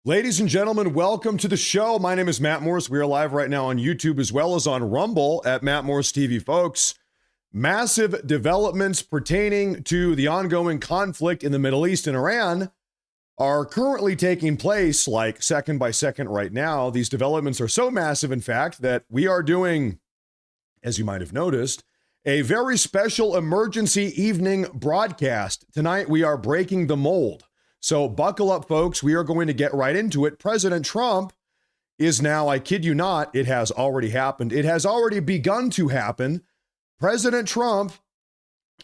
Ladies and gentlemen, welcome to the show. My name is Matt Morris. We are live right now on YouTube as well as on Rumble at Matt Morris TV, folks. Massive developments pertaining to the ongoing conflict in the Middle East and Iran are currently taking place like second by second right now. These developments are so massive, in fact, that we are doing, as you might have noticed, a very special emergency evening broadcast. Tonight, we are breaking the mold. So buckle up, folks. We are going to get right into it. President Trump is now, I kid you not, it has already happened. It has already begun to happen. President Trump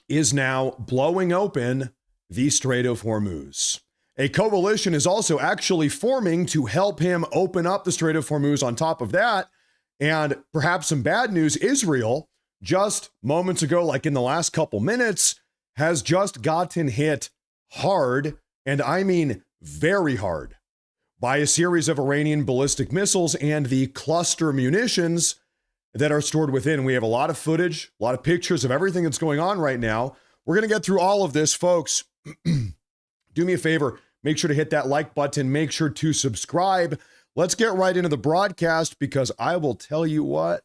is now blowing open the Strait of Hormuz. A coalition is also actually forming to help him open up the Strait of Hormuz on top of that. And perhaps some bad news, Israel, just moments ago, like in the last couple minutes, has just gotten hit hard, and I mean very hard, by a series of Iranian ballistic missiles and the cluster munitions that are stored within. We have a lot of footage, a lot of pictures of everything that's going on right now. We're going to get through all of this, folks. Do me a favor, make sure to hit that like button, make sure to subscribe. Let's get right into the broadcast, because I will tell you what,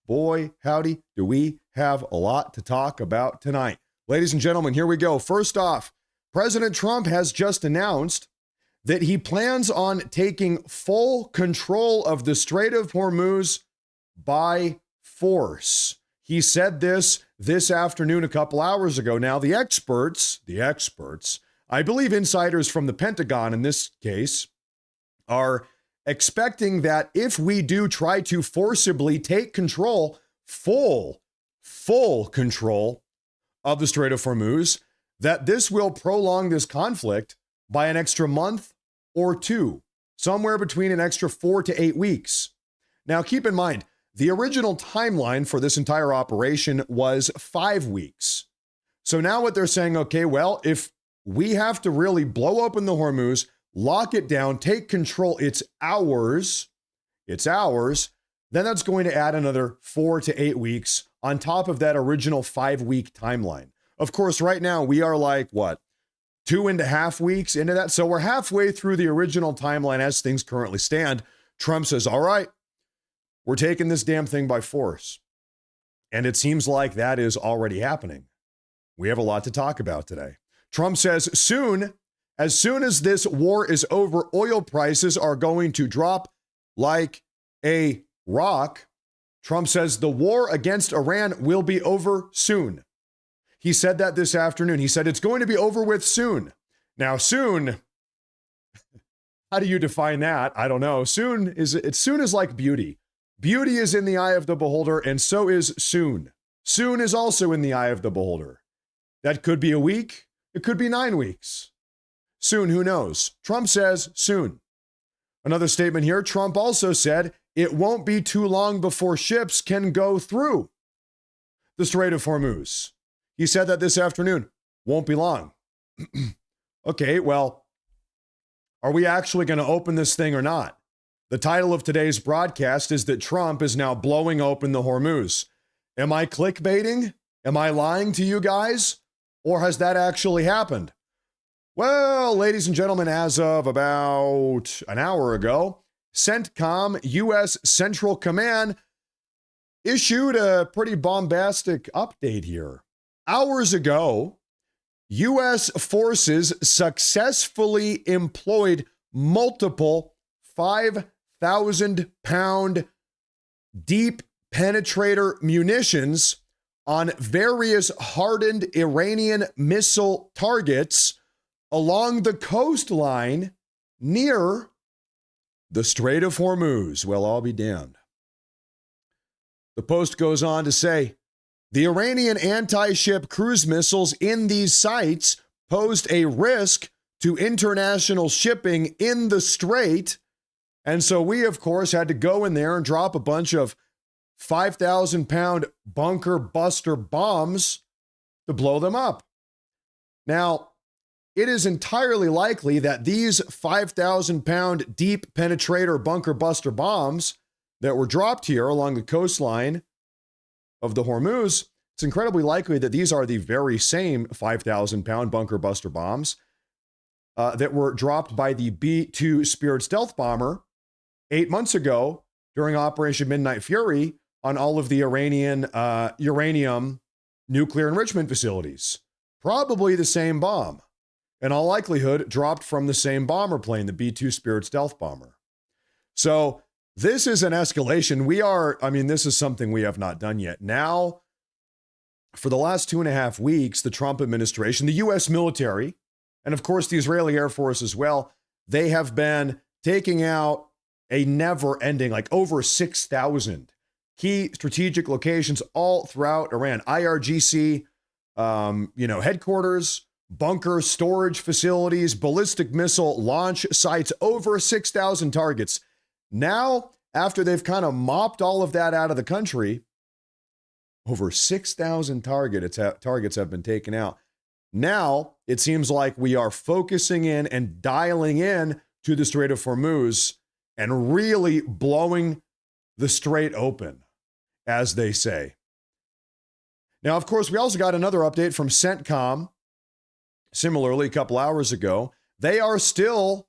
boy, howdy, do we have a lot to talk about tonight. Ladies and gentlemen, here we go. First off, President Trump has just announced that he plans on taking full control of the Strait of Hormuz by force. He said this afternoon, a couple hours ago. Now, the experts, I believe insiders from the Pentagon in this case, are expecting that if we do try to forcibly take control, full control of the Strait of Hormuz, that this will prolong this conflict by an extra month or two, somewhere between an extra 4 to 8 weeks. Now, keep in mind, the original timeline for this entire operation was 5 weeks. So now what they're saying, okay, well, if we have to really blow open the Hormuz, lock it down, take control, it's ours, then that's going to add another 4 to 8 weeks on top of that original 5-week timeline. Of course, right now we are like, 2.5 weeks into that? So we're halfway through the original timeline as things currently stand. Trump says, all right, we're taking this damn thing by force. And it seems like that is already happening. We have a lot to talk about today. Trump says as soon as this war is over, oil prices are going to drop like a rock. Trump says the war against Iran will be over soon. He said that this afternoon. He said it's going to be over with soon. Now, soon, how do you define that? I don't know. Soon is like beauty. Beauty is in the eye of the beholder, and so is soon. Soon is also in the eye of the beholder. That could be a week. It could be 9 weeks. Soon, who knows? Trump says soon. Another statement here. Trump also said it won't be too long before ships can go through the Strait of Hormuz. He said that this afternoon. Won't be long. Okay, well, are we actually going to open this thing or not? The title of today's broadcast is that Trump is now blowing open the Hormuz. Am I clickbaiting? Am I lying to you guys? Or has that actually happened? Well, ladies and gentlemen, as of about an hour ago, CENTCOM, U.S. Central Command, issued a pretty bombastic update here. Hours ago, U.S. forces successfully employed multiple 5,000-pound deep penetrator munitions on various hardened Iranian missile targets along the coastline near the Strait of Hormuz. Well, I'll be damned. The Post goes on to say, the Iranian anti-ship cruise missiles in these sites posed a risk to international shipping in the strait. And so we, of course, had to go in there and drop a bunch of 5,000-pound bunker buster bombs to blow them up. Now, it is entirely likely that these 5,000-pound deep penetrator bunker buster bombs that were dropped here along the coastline of the Hormuz, it's incredibly likely that these are the very same 5,000-pound bunker buster bombs that were dropped by the B-2 Spirit stealth bomber 8 months ago during Operation Midnight Fury on all of the Iranian uranium nuclear enrichment facilities. Probably the same bomb. In all likelihood, dropped from the same bomber plane, the B-2 Spirit stealth bomber. So this is an escalation. This is something we have not done yet. Now, for the last 2.5 weeks, the Trump administration, the U.S. military, and of course the Israeli Air Force as well, they have been taking out a never-ending, like over 6,000 key strategic locations all throughout Iran. IRGC, headquarters, bunkers, storage facilities, ballistic missile launch sites, over 6,000 targets. Now, after they've kind of mopped all of that out of the country, over 6,000 targets have been taken out. Now, it seems like we are focusing in and dialing in to the Strait of Hormuz and really blowing the strait open, as they say. Now, of course, we also got another update from CENTCOM. Similarly, a couple hours ago, they are still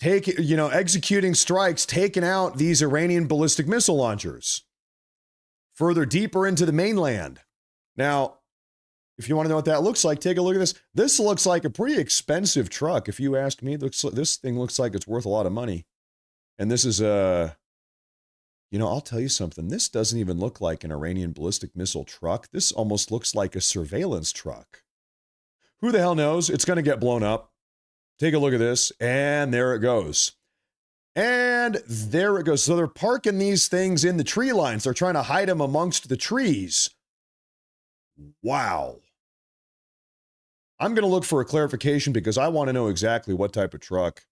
executing strikes, taking out these Iranian ballistic missile launchers further deeper into the mainland. Now, if you want to know what that looks like, take a look at this. This looks like a pretty expensive truck. If you ask me, this thing looks like it's worth a lot of money. And this is I'll tell you something. This doesn't even look like an Iranian ballistic missile truck. This almost looks like a surveillance truck. Who the hell knows? It's going to get blown up. Take a look at this, and there it goes. And there it goes. So they're parking these things in the tree lines. They're trying to hide them amongst the trees. Wow. I'm going to look for a clarification because I want to know exactly what type of truck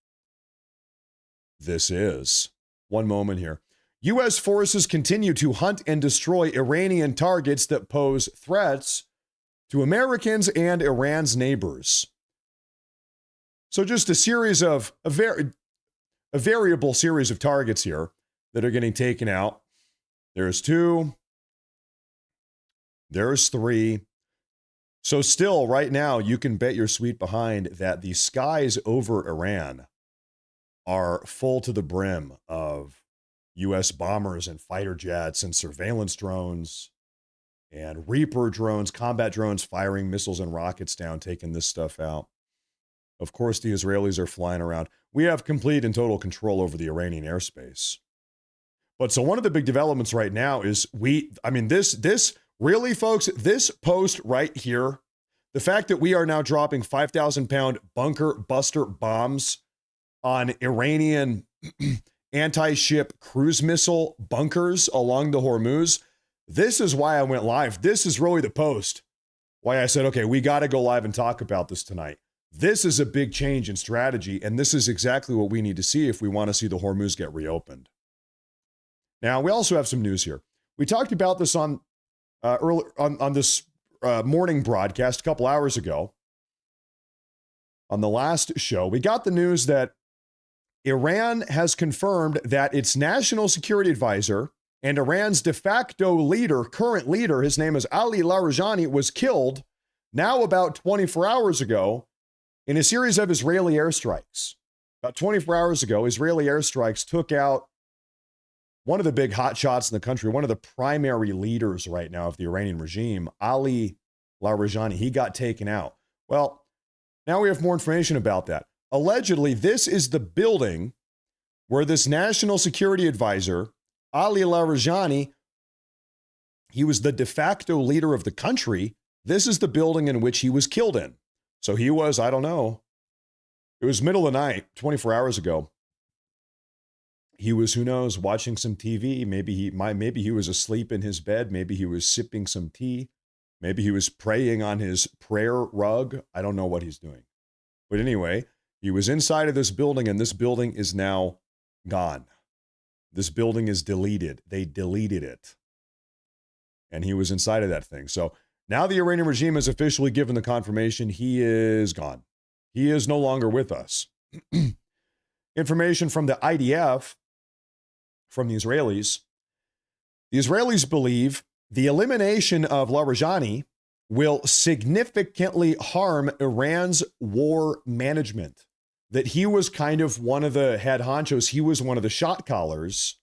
this is. One moment here. U.S. forces continue to hunt and destroy Iranian targets that pose threats to Americans and Iran's neighbors. So just a variable series of targets here that are getting taken out. There's 2. There's 3. So still, right now, you can bet your sweet behind that the skies over Iran are full to the brim of U.S. bombers and fighter jets and surveillance drones and Reaper drones, combat drones firing missiles and rockets down, taking this stuff out. Of course, the Israelis are flying around. We have complete and total control over the Iranian airspace. But so one of the big developments right now is this really, folks, this post right here, the fact that we are now dropping 5,000-pound bunker buster bombs on Iranian anti-ship cruise missile bunkers along the Hormuz, this is why I went live. This is really the post. Why I said, okay, we got to go live and talk about this tonight. This is a big change in strategy, and this is exactly what we need to see if we want to see the Hormuz get reopened. Now, we also have some news here. We talked about this on this morning broadcast a couple hours ago. On the last show, we got the news that Iran has confirmed that its national security advisor and Iran's de facto current leader, his name is Ali Larijani, was killed now about 24 hours ago in a series of Israeli airstrikes. About 24 hours ago, Israeli airstrikes took out one of the big hotshots in the country, one of the primary leaders right now of the Iranian regime, Ali Larijani. He got taken out. Well, now we have more information about that. Allegedly, this is the building where this national security advisor, Ali Larijani, he was the de facto leader of the country. This is the building in which he was killed in. So he was, I don't know, it was middle of the night, 24 hours ago. He was, who knows, watching some TV. Maybe he was asleep in his bed. Maybe he was sipping some tea. Maybe he was praying on his prayer rug. I don't know what he's doing. But anyway, he was inside of this building, and this building is now gone. This building is deleted. They deleted it. And he was inside of that thing. So now the Iranian regime has officially given the confirmation he is gone. He is no longer with us. Information from the IDF, from the Israelis. The Israelis believe the elimination of Larijani will significantly harm Iran's war management. That he was kind of one of the head honchos. He was one of the shot callers.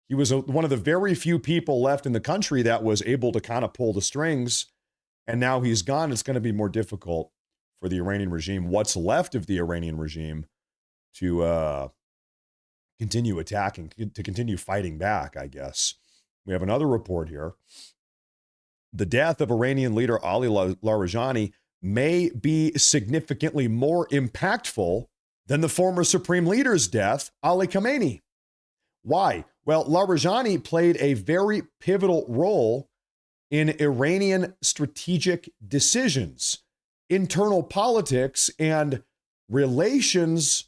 He was one of the very few people left in the country that was able to kind of pull the strings. And now he's gone. It's going to be more difficult for the Iranian regime, what's left of the Iranian regime, to continue attacking, to continue fighting back, I guess. We have another report here. The death of Iranian leader Ali Larijani may be significantly more impactful than the former supreme leader's death, Ali Khamenei. Why? Well, Larijani played a very pivotal role in Iranian strategic decisions, internal politics, and relations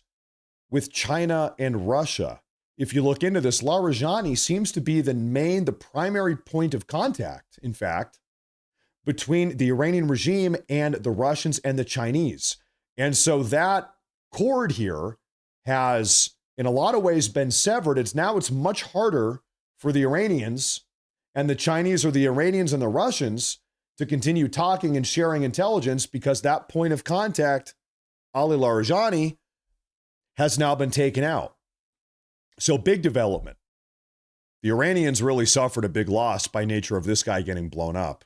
with China and Russia. If you look into this, Larijani seems to be the primary point of contact, in fact, between the Iranian regime and the Russians and the Chinese. And so that cord here has, in a lot of ways, been severed. It's much harder for the Iranians and the Chinese, or the Iranians and the Russians, to continue talking and sharing intelligence, because that point of contact, Ali Larijani, has now been taken out. So big development. The Iranians really suffered a big loss by nature of this guy getting blown up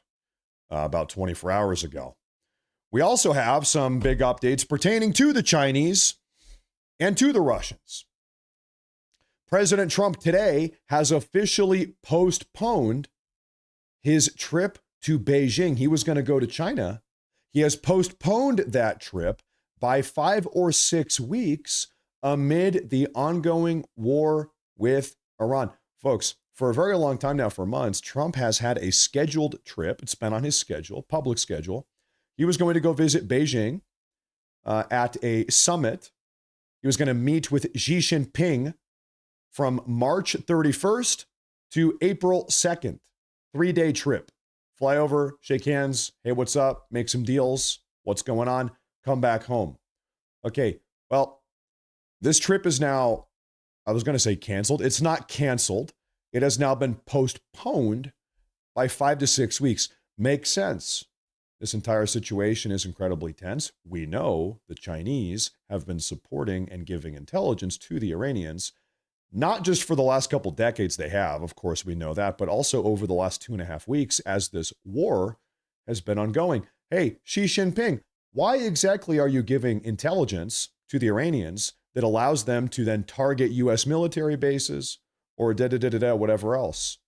about 24 hours ago. We also have some big updates pertaining to the Chinese and to the Russians. President Trump today has officially postponed his trip to Beijing. He was going to go to China. He has postponed that trip by 5 or 6 weeks amid the ongoing war with Iran. Folks, for a very long time now, for months, Trump has had a scheduled trip. It's been on his schedule, public schedule. He was going to go visit Beijing at a summit. He was going to meet with Xi Jinping from March 31st to April 2nd. 3-day trip. Fly over, shake hands. Hey, what's up? Make some deals. What's going on? Come back home. Okay, well, this trip is now, I was going to say canceled. It's not canceled. It has now been postponed by 5 to 6 weeks. Makes sense. This entire situation is incredibly tense. We know the Chinese have been supporting and giving intelligence to the Iranians, not just for the last couple decades they have, of course we know that, but also over the last 2.5 weeks as this war has been ongoing. Hey, Xi Jinping, why exactly are you giving intelligence to the Iranians that allows them to then target U.S. military bases or whatever else?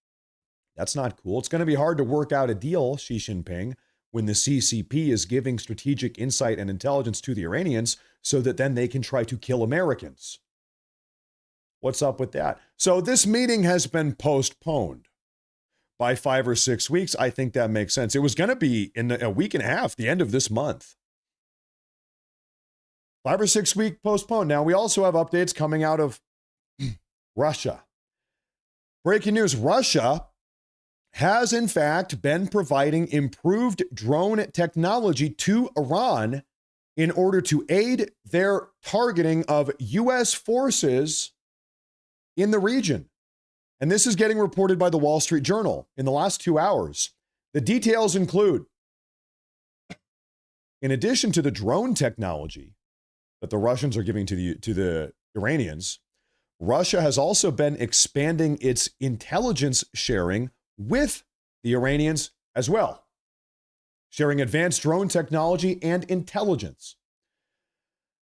That's not cool. It's going to be hard to work out a deal, Xi Jinping, when the CCP is giving strategic insight and intelligence to the Iranians so that then they can try to kill Americans. What's up with that? So this meeting has been postponed by 5 or 6 weeks. I think that makes sense. It was going to be in a week and a half, the end of this month. 5 or 6 week postponed. Now, we also have updates coming out of Russia. Breaking news, Russia has in fact been providing improved drone technology to Iran in order to aid their targeting of U.S. forces in the region. And this is getting reported by the Wall Street Journal in the last 2 hours. The details include, in addition to the drone technology that the Russians are giving to the Iranians, Russia has also been expanding its intelligence sharing with the Iranians as well, sharing advanced drone technology and intelligence.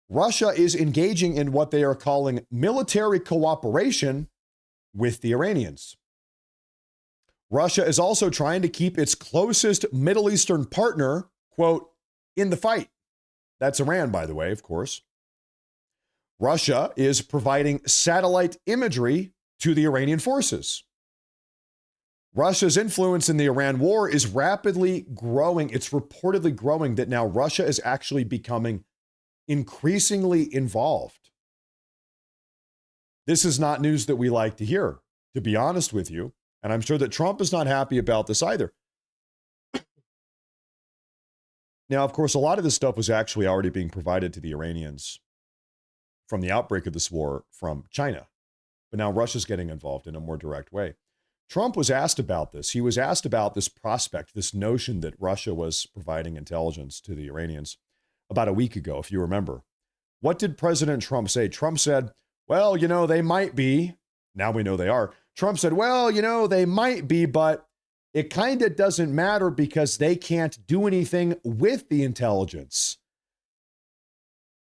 Russia is engaging in what they are calling military cooperation with the Iranians. Russia is also trying to keep its closest Middle Eastern partner, quote, in the fight. That's Iran, by the way, of course. Russia is providing satellite imagery to the Iranian forces. Russia's influence in the Iran war is rapidly growing. It's reportedly growing that now Russia is actually becoming increasingly involved. This is not news that we like to hear, to be honest with you. And I'm sure that Trump is not happy about this either. Now, of course, a lot of this stuff was actually already being provided to the Iranians from the outbreak of this war from China. But now Russia's getting involved in a more direct way. Trump was asked about this. He was asked about this prospect, this notion that Russia was providing intelligence to the Iranians about a week ago, if you remember. What did President Trump say? Trump said, well, they might be. Now we know they are. Trump said, well, they might be, but it kind of doesn't matter because they can't do anything with the intelligence.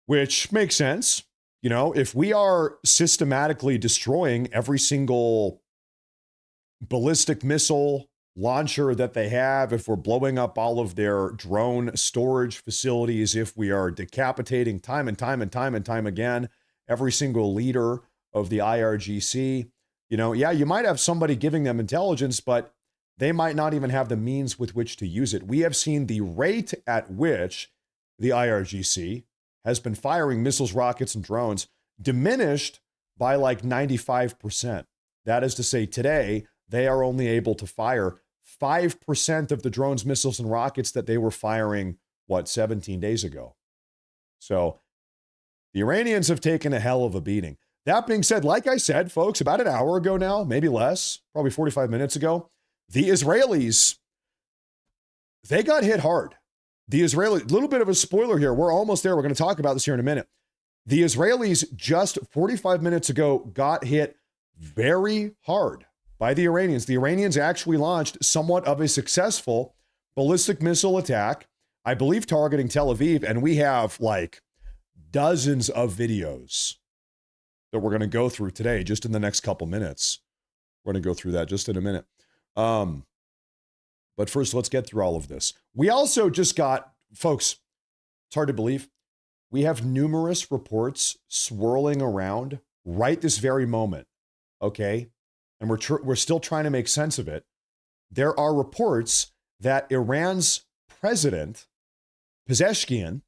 Which makes sense. If we are systematically destroying every single ballistic missile launcher that they have, if we're blowing up all of their drone storage facilities, if we are decapitating time and time again every single leader of the IRGC, you might have somebody giving them intelligence, but they might not even have the means with which to use it. We have seen the rate at which the IRGC has been firing missiles, rockets, and drones diminished by like 95%. That is to say, today, they are only able to fire 5% of the drones, missiles, and rockets that they were firing, 17 days ago. So the Iranians have taken a hell of a beating. That being said, like I said, folks, about an hour ago now, maybe less, probably 45 minutes ago, the Israelis, they got hit hard. The Israelis, little bit of a spoiler here. We're almost there. We're going to talk about this here in a minute. The Israelis just 45 minutes ago got hit very hard by the Iranians. The Iranians actually launched somewhat of a successful ballistic missile attack, I believe targeting Tel Aviv, and we have like dozens of videos that we're going to go through today, just in the next couple minutes. We're going to go through that just in a minute. But first, let's get through all of this. We also just got, folks, it's hard to believe, we have numerous reports swirling around right this very moment, okay? And we're still trying to make sense of it. There are reports that Iran's president, Pezeshkian,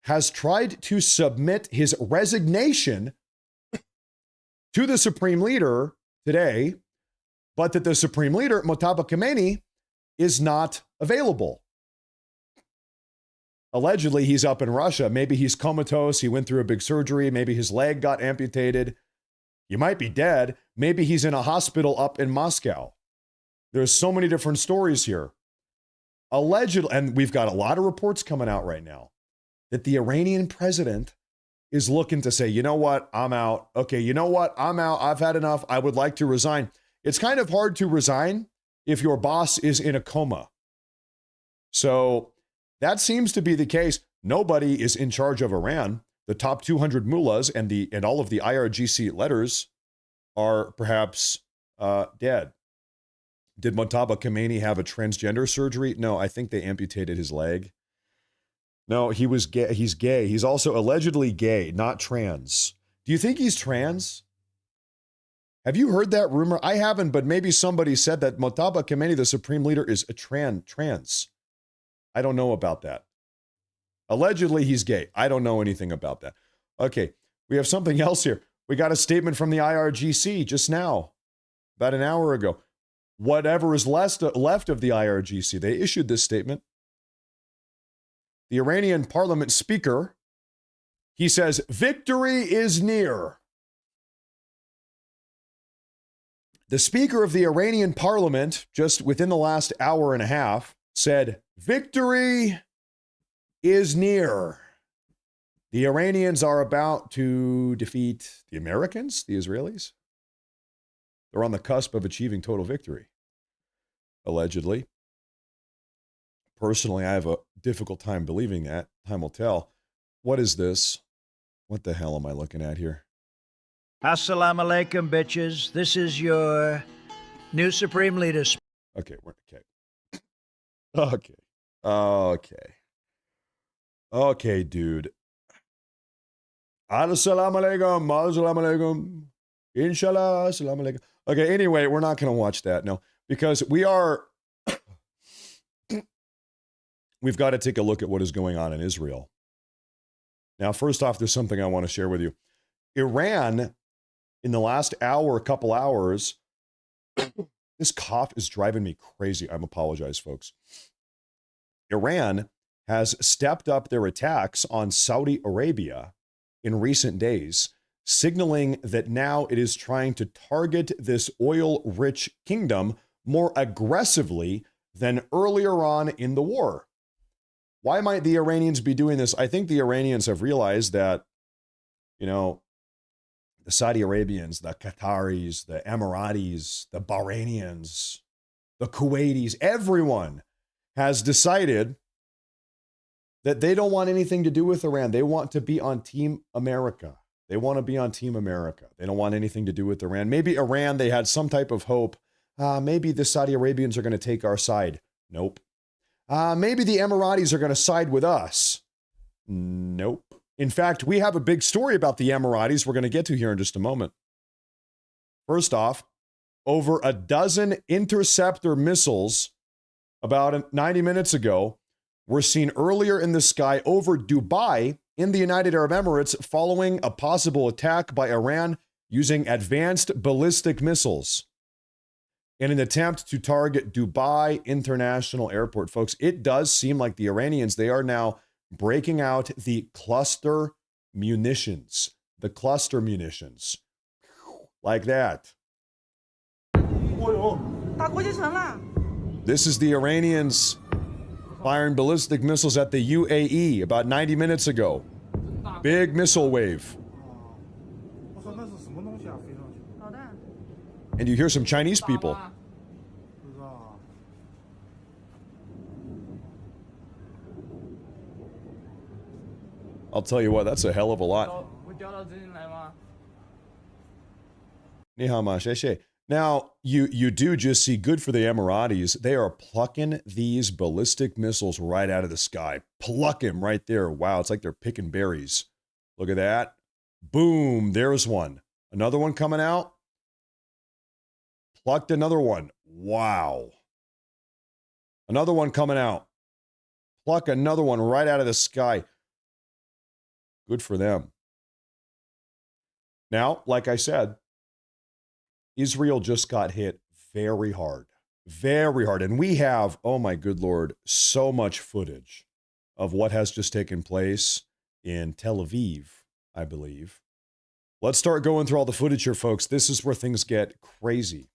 has tried to submit his resignation to the supreme leader today, but that the supreme leader, Mojtaba Khamenei, is not available. Allegedly, he's up in Russia. Maybe he's comatose. He went through a big surgery. Maybe his leg got amputated. You might be dead. Maybe he's in a hospital up in Moscow. There's so many different stories here. Allegedly, and we've got a lot of reports coming out right now that the Iranian president is looking to say, you know what, I'm out. Okay, you know what, I'm out. I've had enough. I would like to resign. It's kind of hard to resign if your boss is in a coma. So that seems to be the case. Nobody is in charge of Iran. The top 200 mullahs and all of the IRGC letters are perhaps dead. Did Mojtaba Khamenei have a transgender surgery? No, I think they amputated his leg. No, he was gay. He's gay. He's also allegedly gay, not trans. Do you think he's trans? Have you heard that rumor? I haven't, but maybe somebody said that Mojtaba Khamenei, the supreme leader, is a trans. I don't know about that. Allegedly, he's gay. I don't know anything about that. Okay, we have something else here. We got a statement from the IRGC just now, about an hour ago. Whatever is left of the IRGC, they issued this statement. The Iranian parliament speaker, he says, victory is near. The speaker of the Iranian parliament, just within the last hour and a half, said, victory is near. The Iranians are about to defeat the Americans, the Israelis. They're on the cusp of achieving total victory, allegedly. Personally, I have a difficult time believing that. Time will tell. What is this? What the hell am I looking at here? Assalamu alaikum, bitches. This is your new supreme leader. Okay. Okay, dude. Assalamu alaikum. Assalamu alaikum. Inshallah. Assalamu alaikum. Okay, anyway, we're not going to watch that, no, because we've got to take a look at what is going on in Israel. Now, first off, there's something I want to share with you. Iran, in the last hour, couple hours, this cough is driving me crazy. I apologize, folks. Iran has stepped up their attacks on Saudi Arabia in recent days. signaling that now it is trying to target this oil-rich kingdom more aggressively than earlier on in the war. Why might the Iranians be doing this? I think the Iranians have realized that, you know, the Saudi Arabians, the Qataris, the Emiratis, the Bahrainians, the Kuwaitis, everyone has decided that they don't want anything to do with Iran. They want to be on Team America. They want to be on Team America. They don't want anything to do with Iran. Maybe Iran, they had some type of hope. Maybe the Saudi Arabians are going to take our side. Nope. Maybe the Emiratis are going to side with us. Nope. In fact, we have a big story about the Emiratis we're going to get to here in just a moment. First off, over a dozen interceptor missiles about 90 minutes ago were seen earlier in the sky over Dubai in the United Arab Emirates following a possible attack by Iran using advanced ballistic missiles in an attempt to target Dubai International Airport. Folks, it does seem like the Iranians, they are now breaking out the cluster munitions. The cluster munitions. Like that. This is the Iranians firing ballistic missiles at the UAE about 90 minutes ago. Big missile wave. And you hear some Chinese people. I'll tell you what, that's a hell of a lot. Now, you do just see, good for the Emiratis. They are plucking these ballistic missiles right out of the sky. Pluck them right there. Wow, it's like they're picking berries. Look at that. Boom, there's one. Another one coming out. Plucked another one. Wow. Another one coming out. Pluck another one right out of the sky. Good for them. Now, like I said, Israel just got hit very hard. Very hard. And we have, oh my good Lord, so much footage of what has just taken place in Tel Aviv, I believe. Let's start going through all the footage here, folks. This is where things get crazy.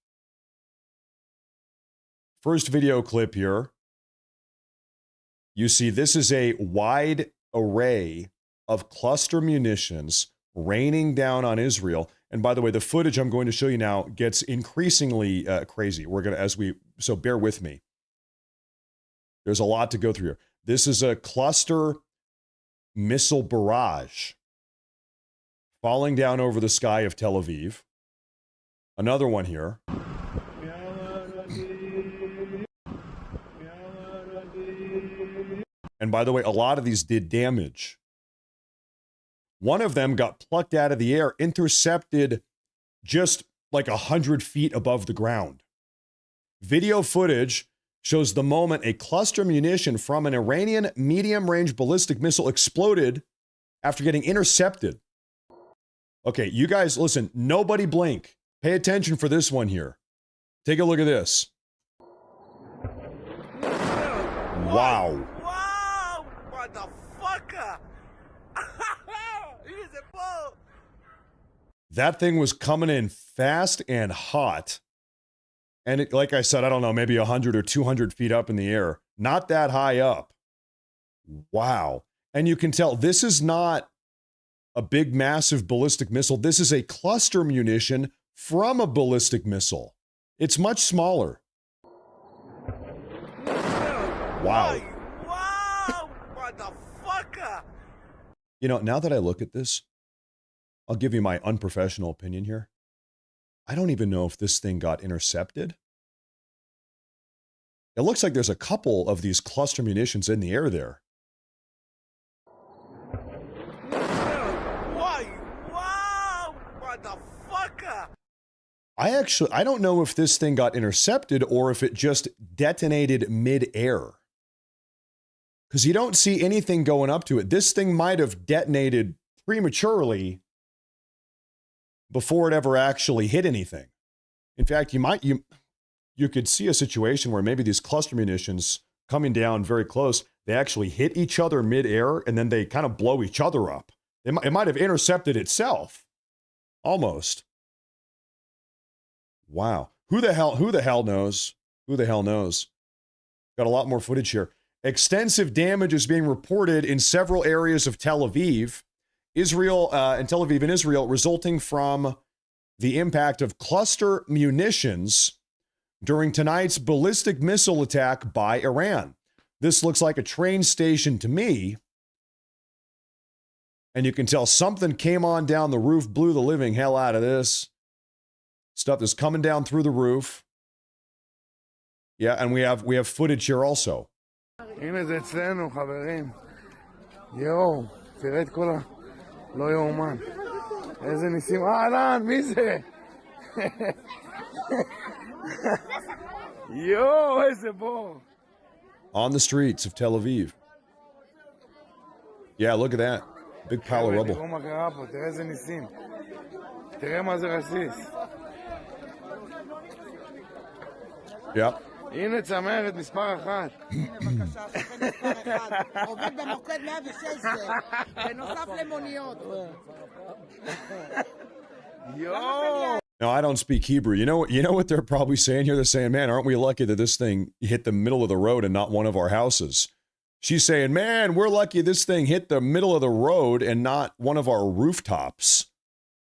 First video clip here. You see, this is a wide array of cluster munitions raining down on Israel. And by the way, the footage I'm going to show you now gets increasingly crazy. We're going to, so bear with me. There's a lot to go through here. This is a cluster missile barrage falling down over the sky of Tel Aviv. Another one here. And by the way, a lot of these did damage. One of them got plucked out of the air, intercepted just like 100 feet above the ground. Video footage shows the moment a cluster munition from an Iranian medium-range ballistic missile exploded after getting intercepted. Okay, you guys, listen, nobody blink. Pay attention for this one here. Take a look at this. Wow. Wow, motherfucker. That thing was coming in fast and hot. And it, like I said, I don't know, maybe 100 or 200 feet up in the air. Not that high up. Wow. And you can tell this is not a big, massive ballistic missile. This is a cluster munition from a ballistic missile. It's much smaller. Wow. Wow, motherfucker. You know, now that I look at this, I'll give you my unprofessional opinion here. I don't even know if this thing got intercepted. It looks like there's a couple of these cluster munitions in the air there. Wow, motherfucker. I don't know if this thing got intercepted or if it just detonated mid-air. Because you don't see anything going up to it. This thing might have detonated prematurely before it ever actually hit anything. In fact, you could see a situation where maybe these cluster munitions coming down very close, they actually hit each other mid-air and then they kind of blow each other up. It might have intercepted itself. Almost. Wow. Who the hell knows? Who the hell knows? Got a lot more footage here. Extensive damage is being reported in several areas of Tel Aviv, in Israel, resulting from the impact of cluster munitions during tonight's ballistic missile attack by Iran. This looks like a train station to me. And you can tell something came on down the roof, blew the living hell out of this. Stuff is coming down through the roof. Yeah, and we have footage here also. הנה זה אצלנו, חברים. יואו, תראה את כל ה... לא יאומן. איזה ניסים. אהלן, מי זה? יואו, איזה בור. On the streets of Tel Aviv. Yeah, look at that. Big pile of rubble. תראו מה קרה פה, תראה איזה ניסים. תראה מה זה רסיס. Yep. הנה צמרת מספר 1. הנה בבקשה, שופט מספר 1. עובד במוקד 116, בנוסף למוניות. יואו. Now, I don't speak Hebrew. You know what they're probably saying here? They're saying, man, aren't we lucky that this thing hit the middle of the road and not one of our houses? She's saying, man, we're lucky this thing hit the middle of the road and not one of our rooftops.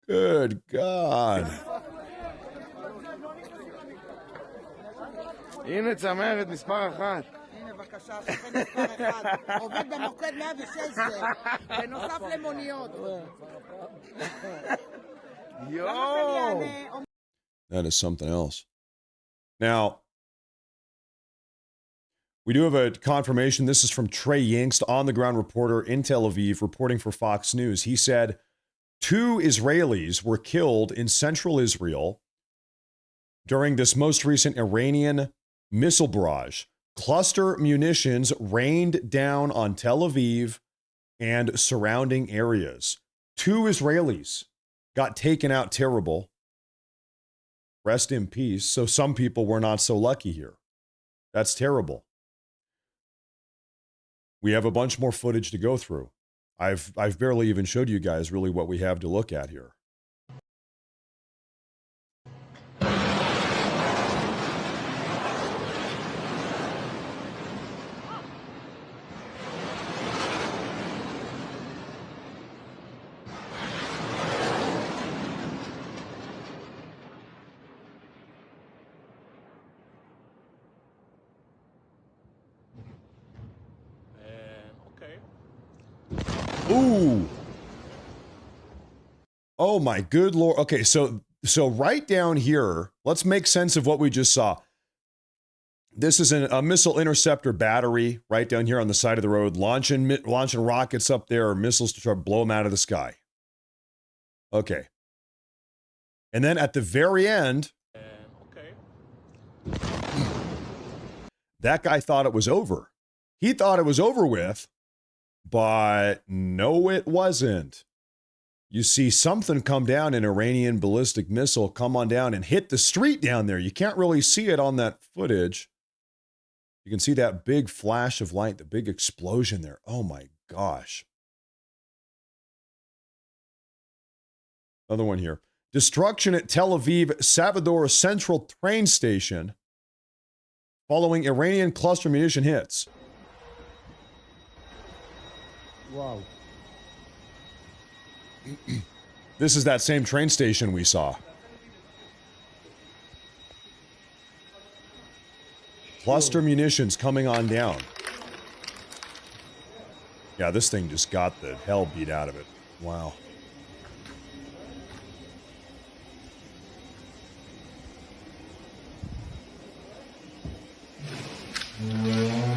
Good God. הנה צמרת מספר 1. הנה בבקשה, שופט מספר 1. עובד במוקד 116, בנוסף למוניות. יואו. That is something else. Now, we do have a confirmation. This is from Trey Yingst, on-the-ground reporter in Tel Aviv, reporting for Fox News. He said 2 Israelis were killed in central Israel during this most recent Iranian missile barrage. Cluster munitions rained down on Tel Aviv and surrounding areas. 2 Israelis got taken out terrible. Rest in peace. So some people were not so lucky here. That's terrible. We have a bunch more footage to go through. I've barely even showed you guys really what we have to look at here. Ooh. Oh my good Lord. Okay, so right down here, let's make sense of what we just saw. This is a missile interceptor battery right down here on the side of the road, launching rockets up there or missiles to try to blow them out of the sky. Okay. And then at the very end, that guy thought it was over. He thought it was over with. But no, it wasn't. You see something come down, an Iranian ballistic missile come on down and hit the street down there. You can't really see it on that footage. You can see that big flash of light, the big explosion there. Oh my gosh. Another one here. Destruction at Tel Aviv Savador Central train station following Iranian cluster munition hits. Wow. This is that same train station we saw. Cluster munitions coming on down. Yeah, this thing just got the hell beat out of it. Wow.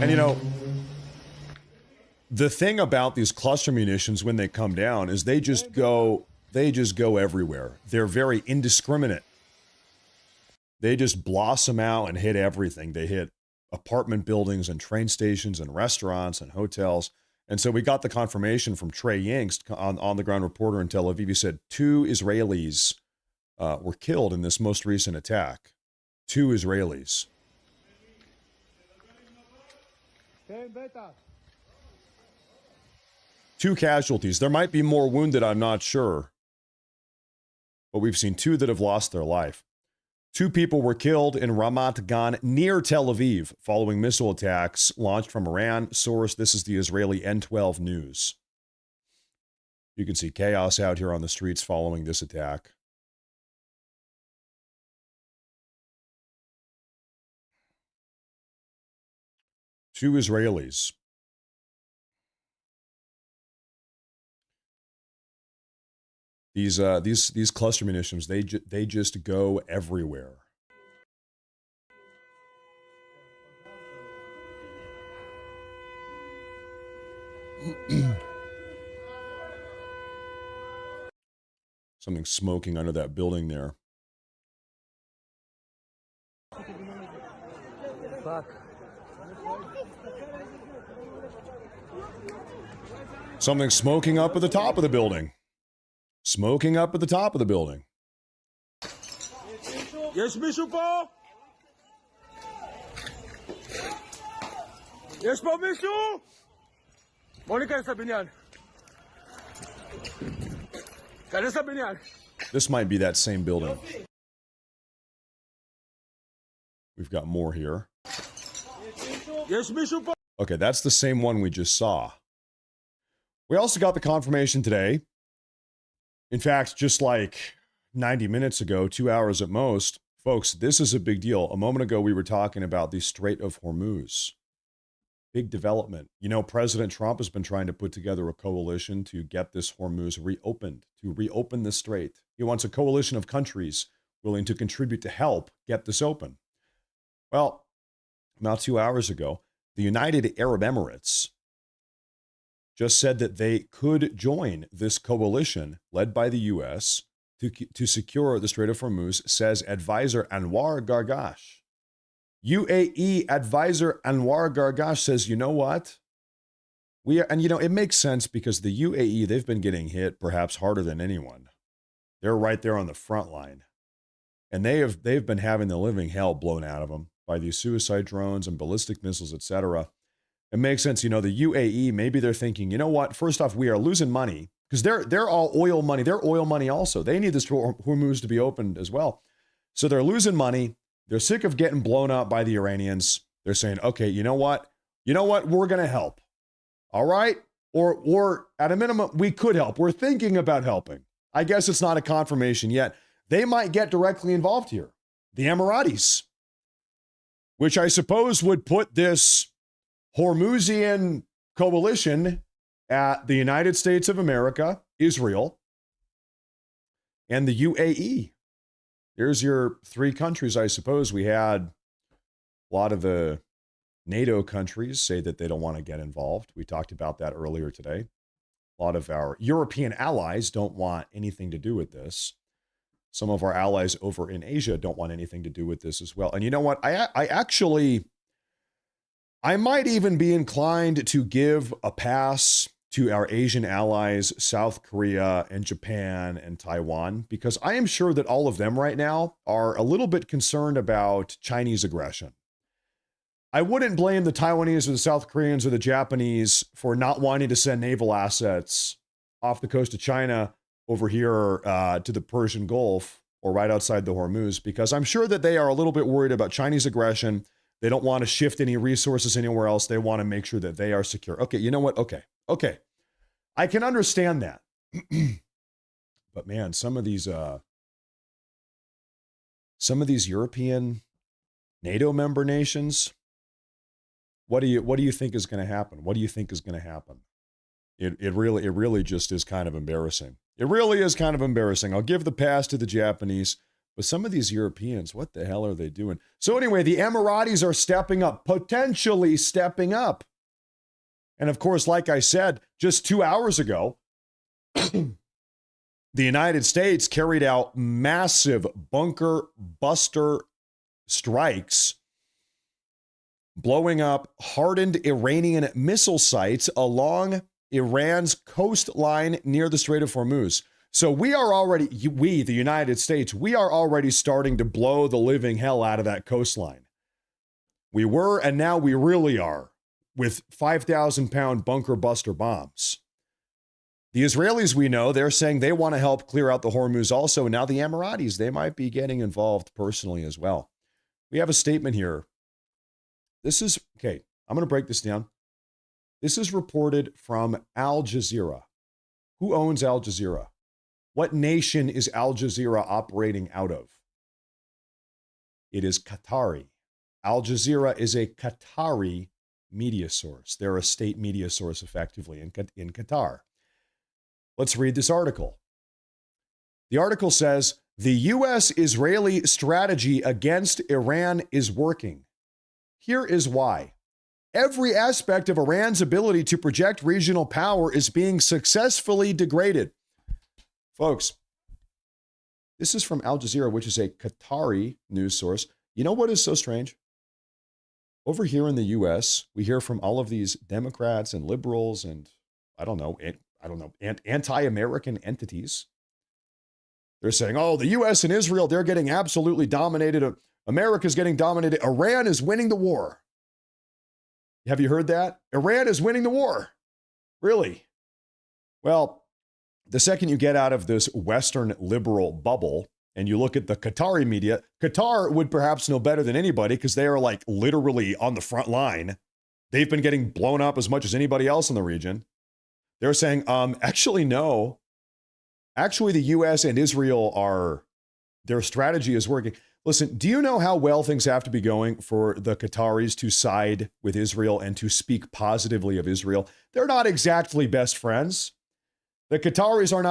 And you know, the thing about these cluster munitions when they come down is they just go everywhere. They're very indiscriminate. They just blossom out and hit everything. They hit apartment buildings and train stations and restaurants and hotels. And so we got the confirmation from Trey Yingst, on the ground reporter in Tel Aviv. He said 2 Israelis were killed in this most recent attack. 2 Israelis. Two casualties. There might be more wounded, I'm not sure. but we've seen 2 that have lost their life. 2 people were killed in Ramat Gan near Tel Aviv following missile attacks launched from Iran. Source, this is the Israeli N12 News. You can see chaos out here on the streets following this attack. Two Israelis. These cluster munitions, they just go everywhere. Something smoking under that building there. Fuck. Something smoking up at the top of the building. Smoking up at the top of the building. יש מישהו פה? יש פה מישהו? בוא ניכנס לבניין. כנס לבניין. This might be that same building. We've got more here. יש מישהו פה? Okay, that's the same one we just saw. We also got the confirmation today. In fact, just like 90 minutes ago, 2 hours at most, folks, this is a big deal. A moment ago, we were talking about the Strait of Hormuz. Big development. You know, President Trump has been trying to put together a coalition to get this Hormuz reopened, to reopen the strait. He wants a coalition of countries willing to contribute to help get this open. Well, about 2 hours ago, the United Arab Emirates just said that they could join this coalition led by the U.S. to secure the Strait of Hormuz, says advisor Anwar Gargash. UAE advisor Anwar Gargash says, you know what? And you know, it makes sense because the UAE, they've been getting hit perhaps harder than anyone. They're right there on the front line. And they've been having the living hell blown out of them by these suicide drones and ballistic missiles, etc. It makes sense. You know, the UAE, maybe they're thinking, you know what? First off, we are losing money because they're all oil money. They're oil money also. They need this Hormuz to be opened as well. So they're losing money. They're sick of getting blown up by the Iranians. They're saying, okay, you know what? You know what? We're going to help. All right? Or at a minimum, we could help. We're thinking about helping. I guess it's not a confirmation yet. They might get directly involved here. The Emiratis, which I suppose would put this Hormuzian coalition at the United States of America, Israel, and the UAE. There's your 3 countries, I suppose. We had a lot of the NATO countries say that they don't want to get involved. We talked about that earlier today. A lot of our European allies don't want anything to do with this. Some of our allies over in Asia don't want anything to do with this as well. And you know what? I might even be inclined to give a pass to our Asian allies, South Korea and Japan and Taiwan, because I am sure that all of them right now are a little bit concerned about Chinese aggression. I wouldn't blame the Taiwanese or the South Koreans or the Japanese for not wanting to send naval assets off the coast of China over here to the Persian Gulf or right outside the Hormuz, because I'm sure that they are a little bit worried about Chinese aggression. They don't want to shift any resources anywhere else. They want to make sure that they are secure. Okay, you know what? Okay. I can understand that. But man, some of these European NATO member nations, what do you think is going to happen? What do you think is going to happen? It really just is kind of embarrassing. It really is kind of embarrassing. I'll give the pass to the Japanese, but some of these Europeans, what the hell are they doing? So anyway, the Emiratis are stepping up, potentially stepping up. And of course, like I said, just 2 hours ago, the United States carried out massive bunker buster strikes, blowing up hardened Iranian missile sites along Iran's coastline near the Strait of Hormuz. So we, the United States, we are already starting to blow the living hell out of that coastline. We were, and now we really are, with 5,000-pound bunker buster bombs. The Israelis, we know, they're saying they want to help clear out the Hormuz also. Now the Emiratis, they might be getting involved personally as well. We have a statement here. This is, okay, I'm going to break this down. This is reported from Al Jazeera. Who owns Al Jazeera? What nation is Al Jazeera operating out of? It is Qatari. Al Jazeera is a Qatari media source. They're a state media source effectively in Qatar. Let's read this article. The article says, the U.S.-Israeli strategy against Iran is working. Here is why. Every aspect of Iran's ability to project regional power is being successfully degraded. Folks, this is from Al Jazeera, which is a Qatari news source. You know what is so strange? Over here in the U.S., we hear from all of these Democrats and liberals and, anti-American entities. They're saying, oh, the U.S. and Israel, they're getting absolutely dominated. America's getting dominated. Iran is winning the war. Have you heard that? Iran is winning the war. Really? Well, the second you get out of this Western liberal bubble and you look at the Qatari media, Qatar would perhaps know better than anybody because they are like literally on the front line. They've been getting blown up as much as anybody else in the region. They're saying, actually, no. Actually, the U.S. and Israel their strategy is working. Listen, do you know how well things have to be going for the Qataris to side with Israel and to speak positively of Israel? They're not exactly best friends. The Qataris are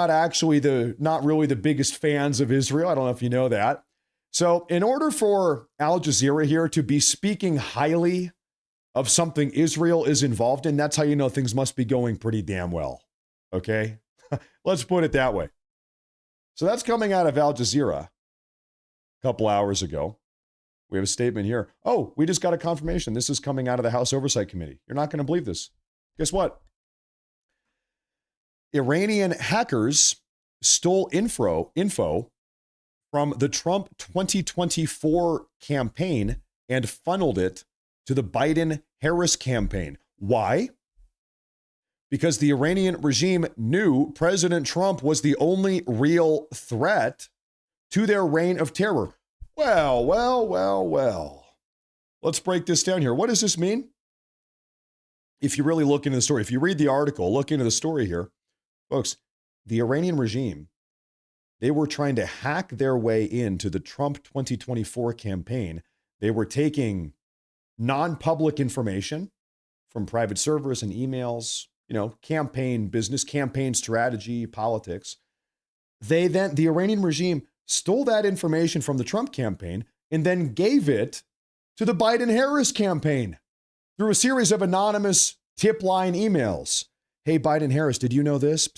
not really the biggest fans of Israel. I don't know if you know that. So in order for Al Jazeera here to be speaking highly of something Israel is involved in, that's how you know things must be going pretty damn well. Okay? Let's put it that way. So that's coming out of Al Jazeera a couple hours ago. We have a statement here. Oh, we just got a confirmation. This is coming out of the House Oversight Committee. You're not going to believe this. Guess what? Iranian hackers stole info from the Trump 2024 campaign and funneled it to the Biden-Harris campaign. Why? Because the Iranian regime knew President Trump was the only real threat to their reign of terror. Well. Let's break this down here. What does this mean? If you really look into the story, if you read the article, look into the story here, folks, the Iranian regime, they were trying to hack their way into the Trump 2024 campaign. They were taking non-public information from private servers and emails, campaign business, campaign strategy, politics. The Iranian regime stole that information from the Trump campaign and then gave it to the Biden-Harris campaign through a series of anonymous tip line emails. Hey, Biden-Harris, did you know this?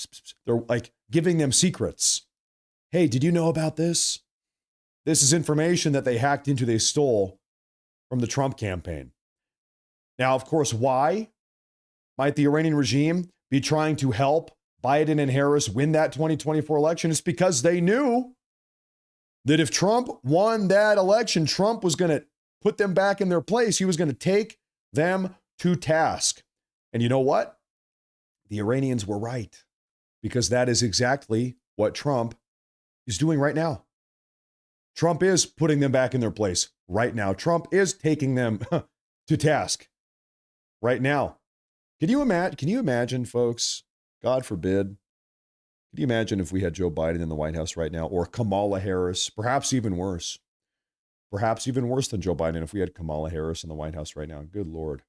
They're like giving them secrets. Hey, did you know about this? This is information that they hacked into, they stole from the Trump campaign. Now, of course, why might the Iranian regime be trying to help Biden and Harris win that 2024 election? It's because they knew that if Trump won that election, Trump was going to put them back in their place. He was going to take them to task. And you know what? The Iranians were right, because that is exactly what Trump is doing right now. Trump is putting them back in their place right now. Trump is taking them to task right now. Can you imagine, folks? God forbid. Can you imagine if we had Joe Biden in the White House right now, or Kamala Harris, perhaps even worse than Joe Biden if we had Kamala Harris in the White House right now? Good Lord.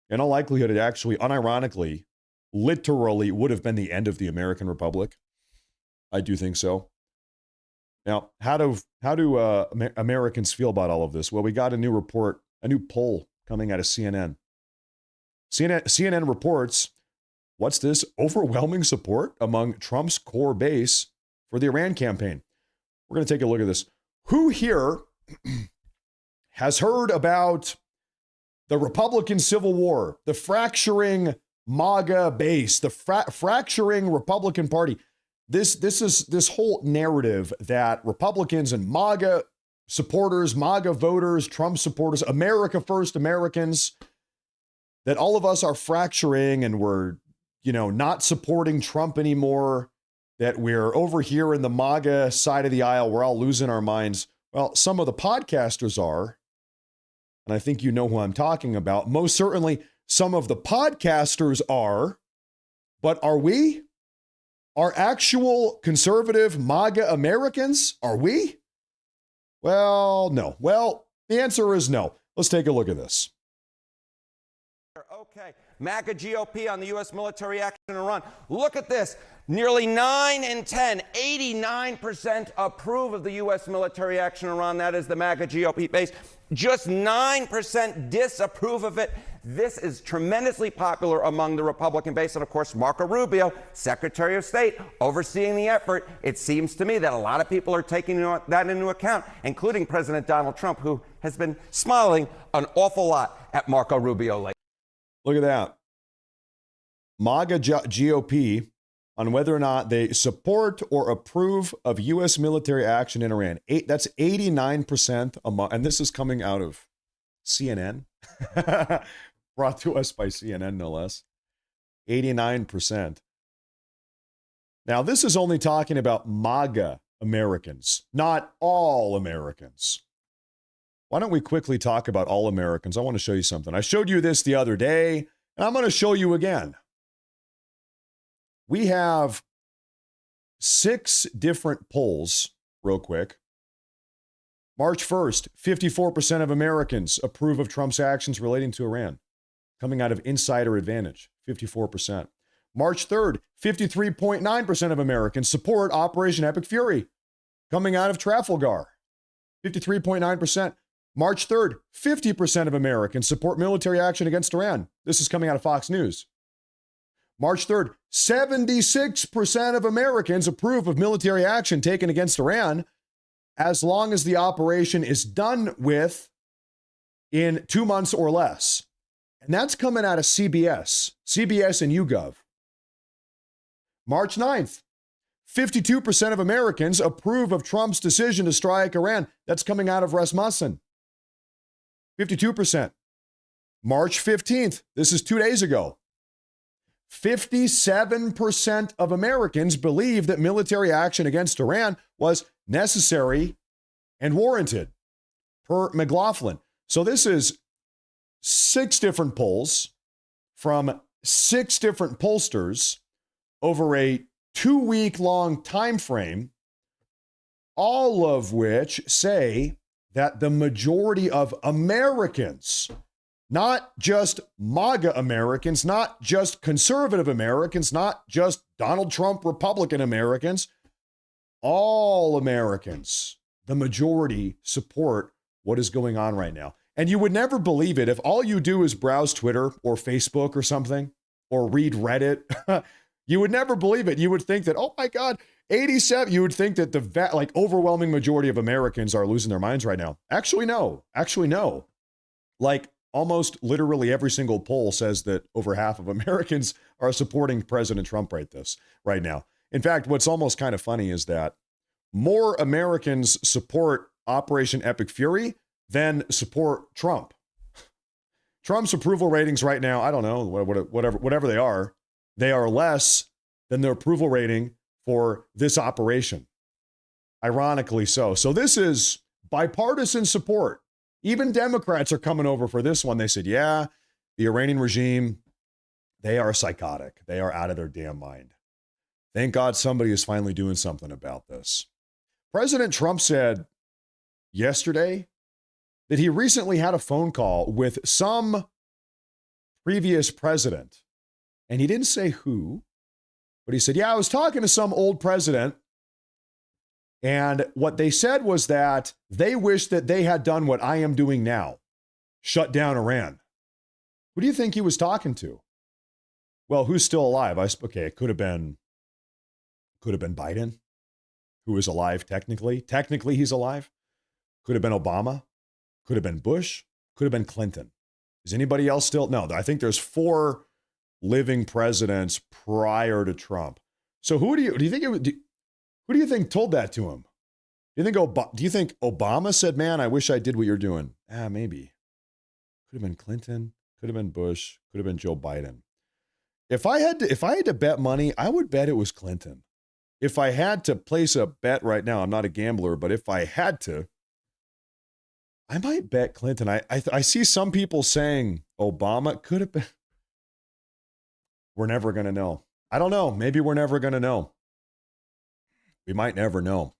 In all likelihood, it actually, unironically, literally would have been the end of the American Republic. I do think so. Now, how do Americans feel about all of this? Well, we got a new report, a new poll coming out of CNN. CNN reports, what's this? Overwhelming support among Trump's core base for the Iran campaign. We're going to take a look at this. Who here has heard about the Republican Civil War, the fracturing MAGA base, the fracturing Republican Party? This is this whole narrative that Republicans and MAGA supporters, MAGA voters, Trump supporters, America First Americans, that all of us are fracturing and we're not supporting Trump anymore, that we're over here in the MAGA side of the aisle, we're all losing our minds. Well, some of the podcasters are, and I think you know who I'm talking about. Most certainly, some of the podcasters are, but are we? Are actual conservative MAGA Americans? Are we? Well, no. Well, the answer is no. Let's take a look at this. Okay, MAGA GOP on the U.S. military action in Iran. Look at this. Nearly 9 in 10, 89% approve of the U.S. military action in Iran. That is the MAGA GOP base. Just 9% disapprove of it. This is tremendously popular among the Republican base. And of course, Marco Rubio, Secretary of State, overseeing the effort. It seems to me that a lot of people are taking that into account, including President Donald Trump, who has been smiling an awful lot at Marco Rubio lately. Look at that. MAGA GOP on whether or not they support or approve of U.S. military action in Iran. That's 89% among, and this is coming out of CNN, brought to us by CNN, no less. 89%. Now, this is only talking about MAGA Americans, not all Americans. Why don't we quickly talk about all Americans? I want to show you something. I showed you this the other day, and I'm going to show you again. We have 6 different polls, real quick. March 1st, 54% of Americans approve of Trump's actions relating to Iran, coming out of Insider Advantage, 54%. March 3rd, 53.9% of Americans support Operation Epic Fury, coming out of Trafalgar, 53.9%. March 3rd, 50% of Americans support military action against Iran. This is coming out of Fox News. March 3rd, 76% of Americans approve of military action taken against Iran as long as the operation is done with in 2 months or less. And that's coming out of CBS and YouGov. March 9th, 52% of Americans approve of Trump's decision to strike Iran. That's coming out of Rasmussen. 52%. March 15th, this is 2 days ago. 57% of Americans believe that military action against Iran was necessary and warranted, per McLaughlin. So this is 6 different polls from 6 different pollsters over a 2-week-long time frame, all of which say that the majority of Americans, not just MAGA Americans, not just conservative Americans, not just Donald Trump Republican Americans, all Americans, the majority support what is going on right now. And you would never believe it if all you do is browse Twitter or Facebook or something, or read Reddit. You would never believe it. You would think that, oh my God, 87, you would think that the overwhelming majority of Americans are losing their minds right now. Actually, no. Like, almost literally every single poll says that over half of Americans are supporting President Trump right now. In fact, what's almost kind of funny is that more Americans support Operation Epic Fury than support Trump. Trump's approval ratings right now, I don't know, whatever they are less than their approval rating for this operation. Ironically so. So this is bipartisan support. Even Democrats are coming over for this one. They said, yeah, the Iranian regime, they are psychotic. They are out of their damn mind. Thank God somebody is finally doing something about this. President Trump said yesterday that he recently had a phone call with some previous president. And he didn't say who, but he said, yeah, I was talking to some old president. And what they said was that they wish that they had done what I am doing now, shut down Iran. Who do you think he was talking to? Well, who's still alive? Okay, it could have been Biden, who is alive technically. Technically, he's alive. Could have been Obama. Could have been Bush. Could have been Clinton. Is anybody else still? No, I think there's 4 living presidents prior to Trump. So who do you think told that to him? Do you think Obama said, man, I wish I did what you're doing? Maybe. Could have been Clinton, could have been Bush, could have been Joe Biden. If I had to bet money, I would bet it was Clinton. If I had to place a bet right now, I'm not a gambler, but if I had to, I might bet Clinton. I see some people saying Obama could have been. We're never going to know. I don't know. Maybe we're never going to know. We might never know.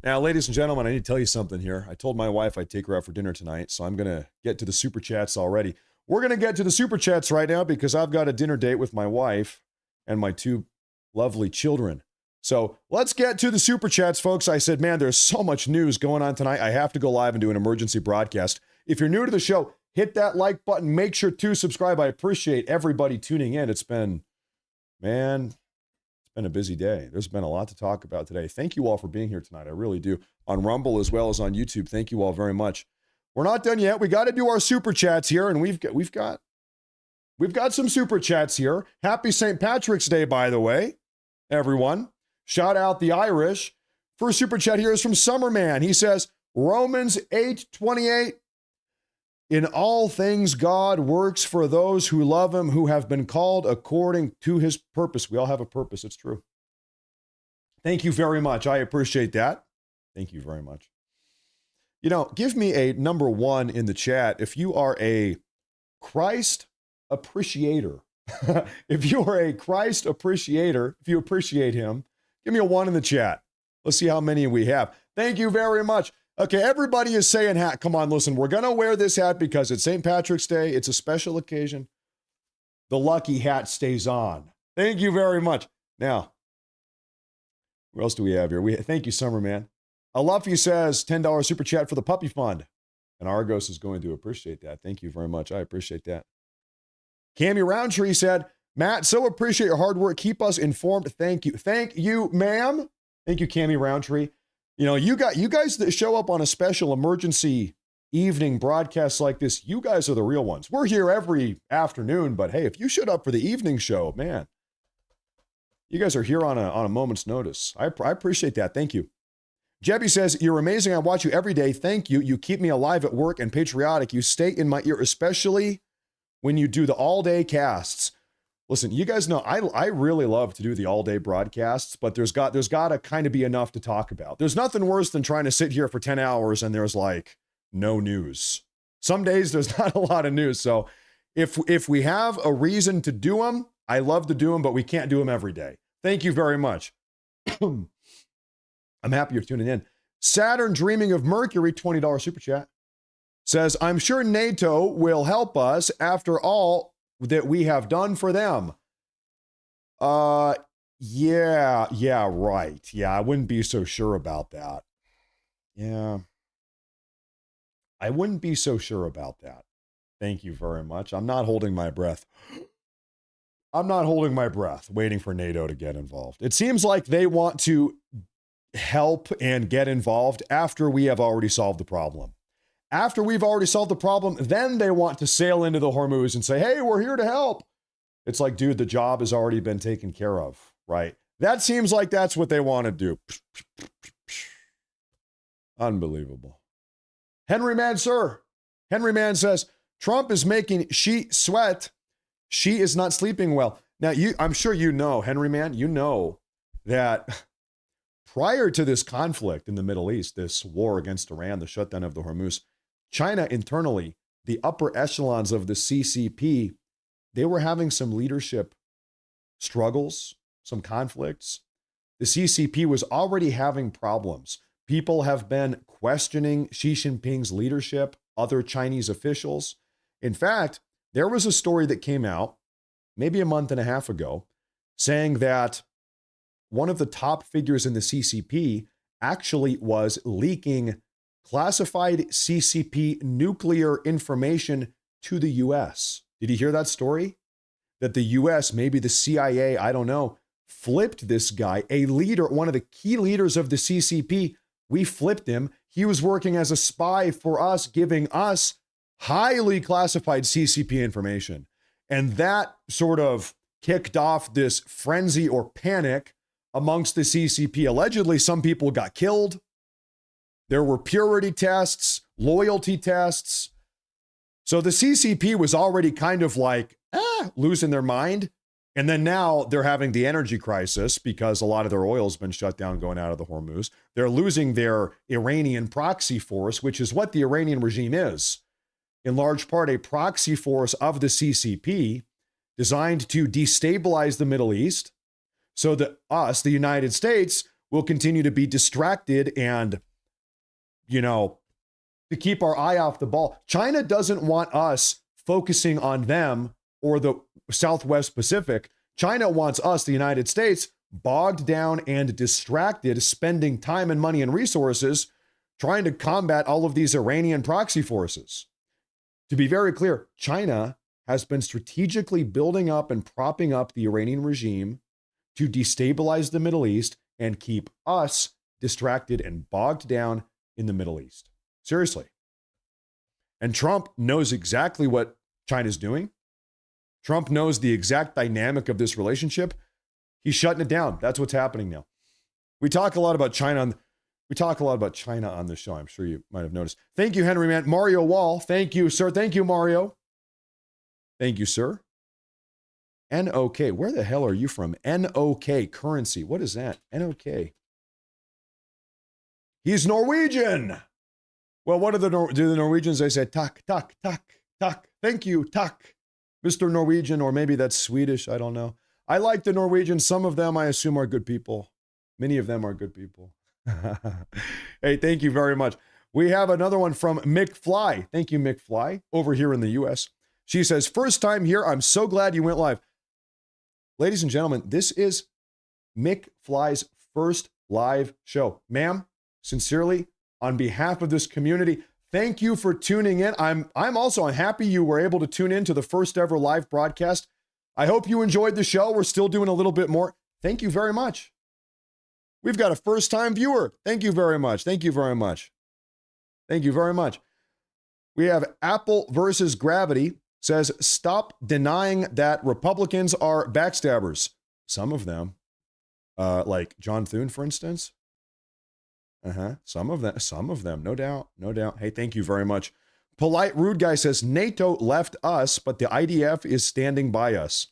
Now, ladies and gentlemen, I need to tell you something here. I told my wife I'd take her out for dinner tonight, so I'm going to get to the super chats already. We're going to get to the super chats right now because I've got a dinner date with my wife and my two lovely children. So let's get to the super chats, folks. I said, man, there's so much news going on tonight. I have to go live and do an emergency broadcast. If you're new to the show, hit that like button. Make sure to subscribe. I appreciate everybody tuning in. It's been a busy day. There's been a lot to talk about today. Thank you all for being here tonight. I really do. On Rumble as well as on YouTube. Thank you all very much. We're not done yet. We got to do our super chats here, and we've got some super chats here. Happy St. Patrick's Day, by the way, everyone. Shout out the Irish. First super chat here is from Summerman. He says, Romans 8:28. In all things, God works for those who love him, who have been called according to his purpose. We all have a purpose. It's true. Thank you very much. I appreciate that. Thank you very much. You know, give me a number 1 in the chat if you are a Christ appreciator. If you are a Christ appreciator, if you appreciate him, give me a 1 in the chat. Let's see how many we have. Thank you very much. Okay, everybody is saying hat. Come on, listen, we're going to wear this hat because it's St. Patrick's Day. It's a special occasion. The lucky hat stays on. Thank you very much. Now, what else do we have here? Thank you, Summerman. Aluffy says, $10 super chat for the puppy fund. And Argos is going to appreciate that. Thank you very much. I appreciate that. Cammy Roundtree said, Matt, so appreciate your hard work. Keep us informed. Thank you. Thank you, ma'am. Thank you, Cammy Roundtree. You know, you guys that show up on a special emergency evening broadcast like this, you guys are the real ones. We're here every afternoon, but hey, if you showed up for the evening show, man, you guys are here on a moment's notice. I appreciate that. Thank you. Jebby says, you're amazing. I watch you every day. Thank you. You keep me alive at work and patriotic. You stay in my ear, especially when you do the all-day casts. Listen, you guys know I really love to do the all-day broadcasts, but there's got to kind of be enough to talk about. There's nothing worse than trying to sit here for 10 hours and there's like no news. Some days there's not a lot of news. So if we have a reason to do them, I love to do them, but we can't do them every day. Thank you very much. I'm happy you're tuning in. Saturn Dreaming of Mercury, $20 super chat, says, I'm sure NATO will help us after all that we have done for them. Yeah, right. Yeah, I wouldn't be so sure about that. Yeah. I wouldn't be so sure about that. Thank you very much. I'm not holding my breath. I'm not holding my breath, waiting for NATO to get involved. It seems like they want to help and get involved after we have already solved the problem. After we've already solved the problem, then they want to sail into the Hormuz and say, hey, we're here to help. It's like, dude, the job has already been taken care of, right? That seems like that's what they want to do. Unbelievable. Henry Man, sir. Henry Man says, Trump is making she sweat. She is not sleeping well. Now, I'm sure you know, Henry Man, you know that prior to this conflict in the Middle East, this war against Iran, the shutdown of the Hormuz, China internally, the upper echelons of the CCP, they were having some leadership struggles, some conflicts. The CCP was already having problems. People have been questioning Xi Jinping's leadership, other Chinese officials. In fact, there was a story that came out maybe a month and a half ago saying that one of the top figures in the CCP actually was leaking classified CCP nuclear information to the US. Did you hear that story? That the US, maybe the CIA, I don't know, flipped this guy, a leader, one of the key leaders of the CCP. We flipped him. He was working as a spy for us, giving us highly classified CCP information. And that sort of kicked off this frenzy or panic amongst the CCP. Allegedly, some people got killed. There were purity tests, loyalty tests. So the CCP was already kind of like, losing their mind. And then now they're having the energy crisis because a lot of their oil has been shut down going out of the Hormuz. They're losing their Iranian proxy force, which is what the Iranian regime is. In large part, a proxy force of the CCP designed to destabilize the Middle East so that us, the United States, will continue to be distracted and, to keep our eye off the ball. China doesn't want us focusing on them or the Southwest Pacific. China wants us, the United States, bogged down and distracted, spending time and money and resources trying to combat all of these Iranian proxy forces. To be very clear, China has been strategically building up and propping up the Iranian regime to destabilize the Middle East and keep us distracted and bogged down in the Middle East. Seriously. And Trump knows exactly what China's doing. Trump knows the exact dynamic of this relationship. He's shutting it down. That's what's happening now. We talk a lot about China on the show. I'm sure you might have noticed. Thank you, Henry Man. Mario Wall. Thank you, sir. Thank you, Mario. Thank you, sir. NOK. Where the hell are you from? NOK currency. What is that? NOK. He's Norwegian. Well, what do the Norwegians? They say tak, tak, tak, tak. Thank you, tak. Mr. Norwegian, or maybe that's Swedish. I don't know. I like the Norwegians. Some of them, I assume, are good people. Many of them are good people. Hey, thank you very much. We have another one from Mick Fly. Thank you, Mick Fly, over here in the U.S. She says, first time here. I'm so glad you went live. Ladies and gentlemen, this is Mick Fly's first live show. Ma'am, sincerely, on behalf of this community, thank you for tuning in. I'm happy you were able to tune in to the first ever live broadcast. I hope you enjoyed the show. We're still doing a little bit more. Thank you very much. We've got a first-time viewer. Thank you very much. Thank you very much. Thank you very much. We have Apple versus Gravity says, stop denying that Republicans are backstabbers. Some of them, like John Thune, for instance. Some of them, no doubt. Hey, thank you very much. Polite Rude Guy says, NATO left us, but the IDF is standing by us.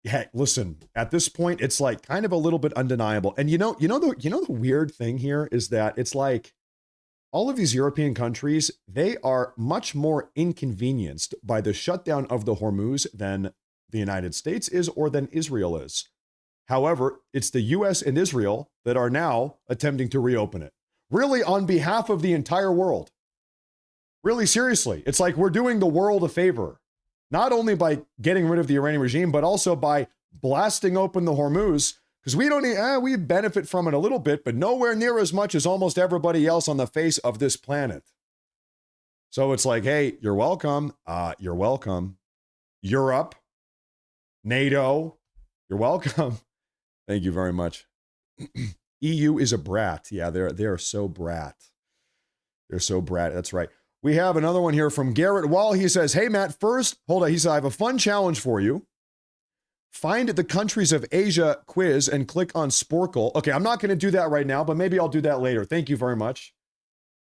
Hey, listen, at this point, it's like kind of a little bit undeniable. And the weird thing here is that it's like all of these European countries, they are much more inconvenienced by the shutdown of the Hormuz than the United States is or than Israel is. However, it's the US and Israel that are now attempting to reopen it. Really on behalf of the entire world. Really seriously, it's like we're doing the world a favor. Not only by getting rid of the Iranian regime, but also by blasting open the Hormuz, because we benefit from it a little bit, but nowhere near as much as almost everybody else on the face of this planet. So it's like, hey, you're welcome. You're welcome. Europe, NATO, you're welcome. Thank you very much. EU is a brat. Yeah, they're so brat. They're so brat. That's right. We have another one here from Garrett Wall. He says, hey, Matt, first, hold on. He said, I have a fun challenge for you. Find the countries of Asia quiz and click on Sporkle. Okay, I'm not going to do that right now, but maybe I'll do that later. Thank you very much.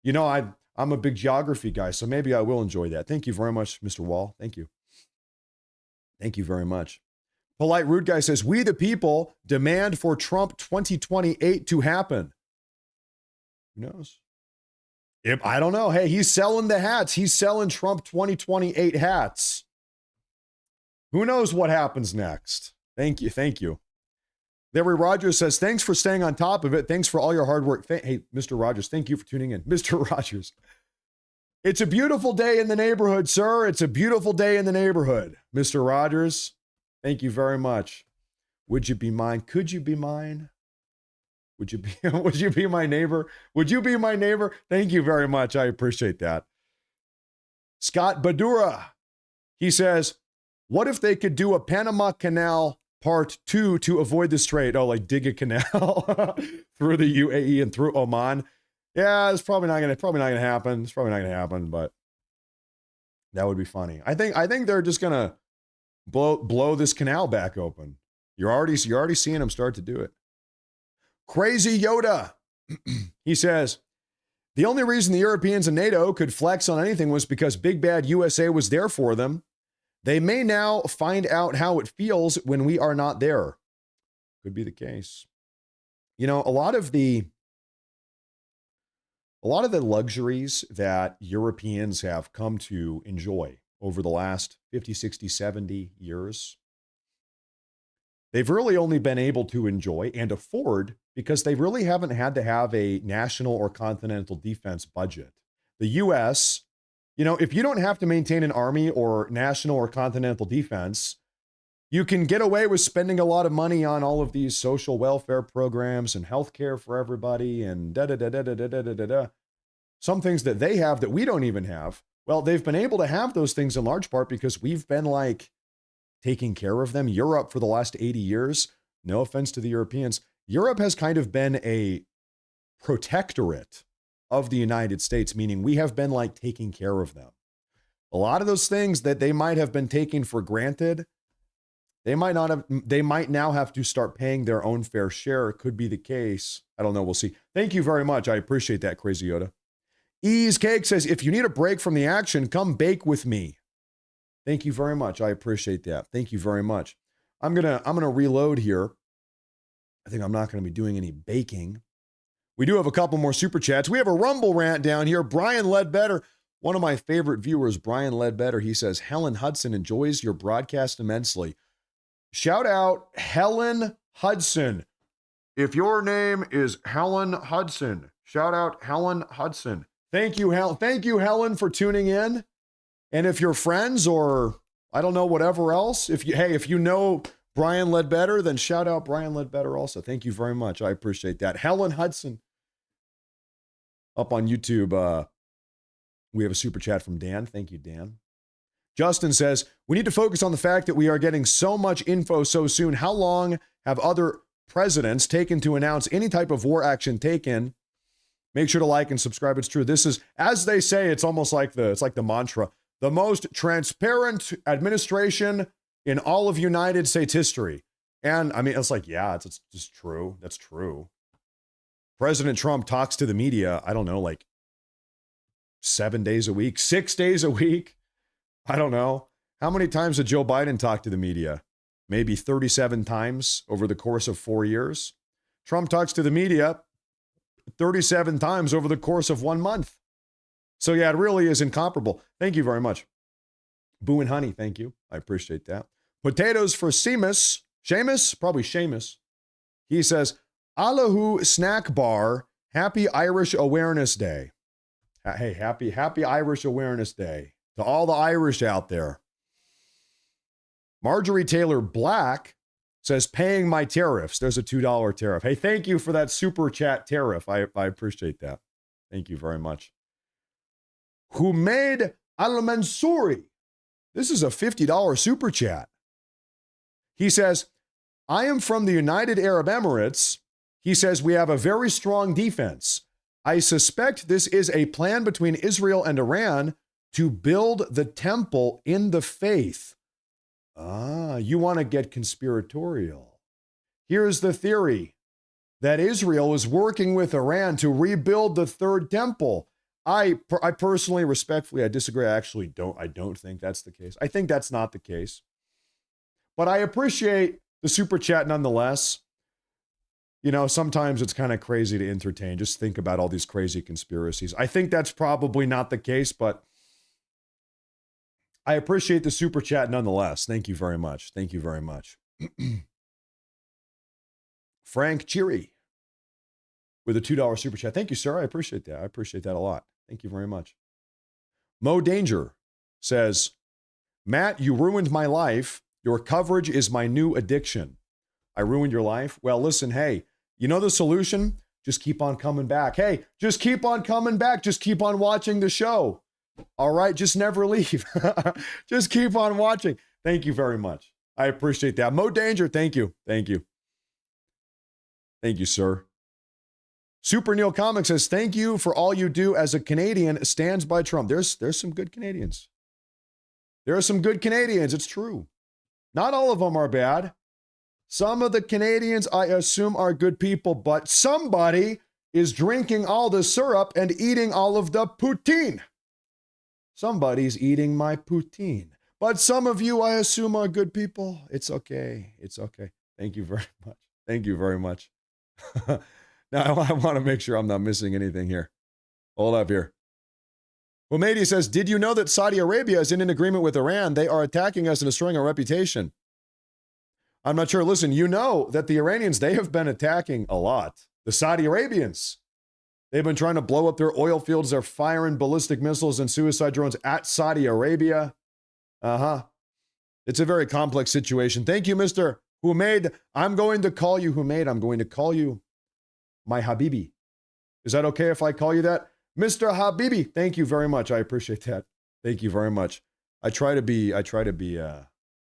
I'm a big geography guy, so maybe I will enjoy that. Thank you very much, Mr. Wall. Thank you. Thank you very much. Polite Rude Guy says, we the people demand for Trump 2028 to happen. Who knows? I don't know. Hey, he's selling the hats. He's selling Trump 2028 hats. Who knows what happens next? Thank you. Thank you. Larry Rogers says, thanks for staying on top of it. Thanks for all your hard work. Hey, Mr. Rogers, thank you for tuning in. Mr. Rogers. It's a beautiful day in the neighborhood, sir. It's a beautiful day in the neighborhood. Mr. Rogers, thank you very much. Would you be mine? Could you be mine? Would you be my neighbor? Would you be my neighbor? Thank you very much. I appreciate that. Scott Badura, he says, what if they could do a Panama Canal Part 2 to avoid the strait? Oh, like dig a canal through the UAE and through Oman. Yeah, it's probably not gonna happen. It's probably not gonna happen, but that would be funny. I think they're just gonna blow this canal back open. You're already seeing them start to do it. Crazy Yoda, he says, the only reason the Europeans and NATO could flex on anything was because big bad USA was there for them. They may now find out how it feels when we are not there. Could be the case. You know, a lot of the luxuries that Europeans have come to enjoy over the last 50, 60, 70 years, they've really only been able to enjoy and afford because they really haven't had to have a national or continental defense budget. The U.S., you know, if you don't have to maintain an army or national or continental defense, you can get away with spending a lot of money on all of these social welfare programs and healthcare for everybody and da-da-da-da-da-da-da-da-da. Some things that they have that we don't even have. Well, they've been able to have those things in large part because we've been like taking care of them. Europe for the last 80 years, no offense to the Europeans, Europe has kind of been a protectorate of the United States, meaning we have been like taking care of them. A lot of those things that they might have been taking for granted, they might now have to start paying their own fair share. It could be the case. I don't know. We'll see. Thank you very much. I appreciate that, Crazy Yoda. Ease Cake says, if you need a break from the action, come bake with me. Thank you very much. I appreciate that. Thank you very much. I'm gonna reload here. I think I'm not going to be doing any baking. We do have a couple more super chats. We have a Rumble rant down here. Brian Ledbetter, one of my favorite viewers, Brian Ledbetter, he says, Helen Hudson enjoys your broadcast immensely. Shout out Helen Hudson. If your name is Helen Hudson, shout out Helen Hudson. Thank you, Helen. Thank you, Helen, for tuning in. And if you're friends or I don't know, whatever else, if you know Brian Ledbetter, then shout out Brian Ledbetter also. Thank you very much. I appreciate that. Helen Hudson up on YouTube. We have a super chat from Dan. Thank you, Dan. Justin says, we need to focus on the fact that we are getting so much info so soon. How long have other presidents taken to announce any type of war action taken? Make sure to like and subscribe. It's true. This is, as they say, it's almost like the mantra, the most transparent administration in all of United States history. And I mean, it's like, yeah, it's just true. That's true. President Trump talks to the media, I don't know, like 7 days a week, 6 days a week. I don't know. How many times did Joe Biden talk to the media? Maybe 37 times over the course of 4 years. Trump talks to the media 37 times over the course of 1 month. So yeah, it really is incomparable. Thank you very much. Boo and Honey, thank you. I appreciate that. Potatoes for Seamus. Probably Seamus. He says, Allahu Snack Bar, Happy Irish Awareness Day. Hey, happy Irish Awareness Day to all the Irish out there. Marjorie Taylor Black says, paying my tariffs. There's a $2 tariff. Hey, thank you for that super chat tariff. I appreciate that. Thank you very much. Humaid Al-Mansouri. This is a $50 super chat. He says, I am from the United Arab Emirates. He says, we have a very strong defense. I suspect this is a plan between Israel and Iran to build the temple in the faith. Ah, you want to get conspiratorial. Here's the theory that Israel is working with Iran to rebuild the third temple. I personally, respectfully, I disagree. I don't think that's the case. I think that's not the case. But I appreciate the super chat nonetheless. You know, sometimes it's kind of crazy to entertain. Just think about all these crazy conspiracies. I think that's probably not the case, but I appreciate the super chat nonetheless. Thank you very much. Thank you very much. Frank Cheery with a $2 super chat. Thank you, sir. I appreciate that. I appreciate that a lot. Thank you very much. Mo Danger says, Matt, you ruined my life. Your coverage is my new addiction. I ruined your life? Well, listen, hey, you know the solution? Just keep on coming back. Hey, just keep on coming back. Just keep on watching the show. All right? Just never leave. Just keep on watching. Thank you very much. I appreciate that. Mo Danger, thank you. Thank you. Thank you, sir. Super Neil Comics says, thank you for all you do as a Canadian stands by Trump. There's some good Canadians. There are some good Canadians. It's true. Not all of them are bad. Some of the Canadians, I assume, are good people, but somebody is drinking all the syrup and eating all of the poutine. Somebody's eating my poutine. But some of you, I assume, are good people. It's okay. It's okay. Thank you very much. Thank you very much. Now, I want to make sure I'm not missing anything here. Hold up here. Well, Mady says, did you know that Saudi Arabia is in an agreement with Iran? They are attacking us and destroying our reputation. I'm not sure. Listen, you know that the Iranians, they have been attacking a lot. The Saudi Arabians, they've been trying to blow up their oil fields. They're firing ballistic missiles and suicide drones at Saudi Arabia. It's a very complex situation. Thank you, Mr. Humaid. I'm going to call you Humaid. I'm going to call you my Habibi. Is that okay if I call you that? Mr. Habibi. Thank you very much. I appreciate that. Thank you very much. I try to be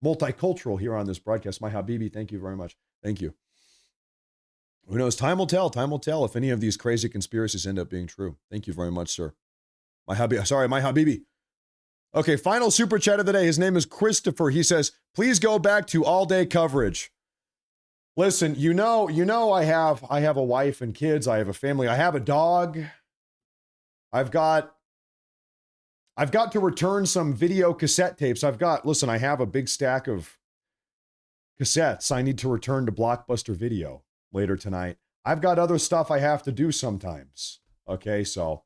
multicultural here on this broadcast. My Habibi, thank you very much. Thank you. Who knows? Time will tell. Time will tell if any of these crazy conspiracies end up being true. Thank you very much, sir. My Habibi. Okay, final super chat of the day. His name is Christopher. He says, please go back to all-day coverage. Listen, you know I have a wife and kids. I have a family. I have a dog. I've got to return some video cassette tapes. I have a big stack of cassettes I need to return to Blockbuster Video later tonight. I've got other stuff I have to do sometimes. Okay, so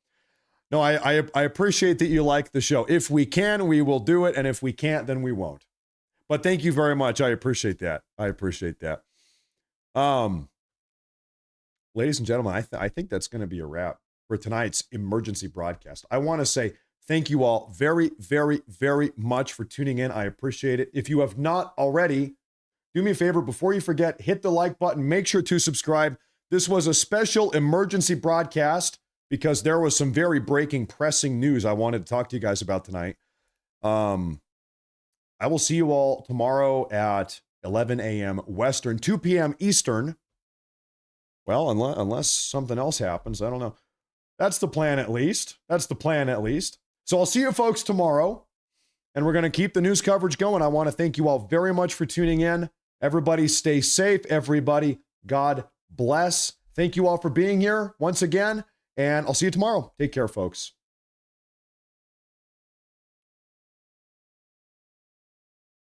no, I appreciate that you like the show. If we can, we will do it. And if we can't, then we won't. But thank you very much. I appreciate that. Ladies and gentlemen, I think that's going to be a wrap for tonight's emergency broadcast. I want to say thank you all very, very, very much for tuning in. I appreciate it. If you have not already, do me a favor, before you forget, hit the like button. Make sure to subscribe. This was a special emergency broadcast because there was some very breaking, pressing news I wanted to talk to you guys about tonight. I will see you all tomorrow at 11 a.m. Western, 2 p.m. Eastern. Well, unless something else happens, I don't know. That's the plan, at least. So I'll see you folks tomorrow, and we're going to keep the news coverage going. I want to thank you all very much for tuning in. Everybody stay safe. Everybody, God bless. Thank you all for being here once again, and I'll see you tomorrow. Take care, folks.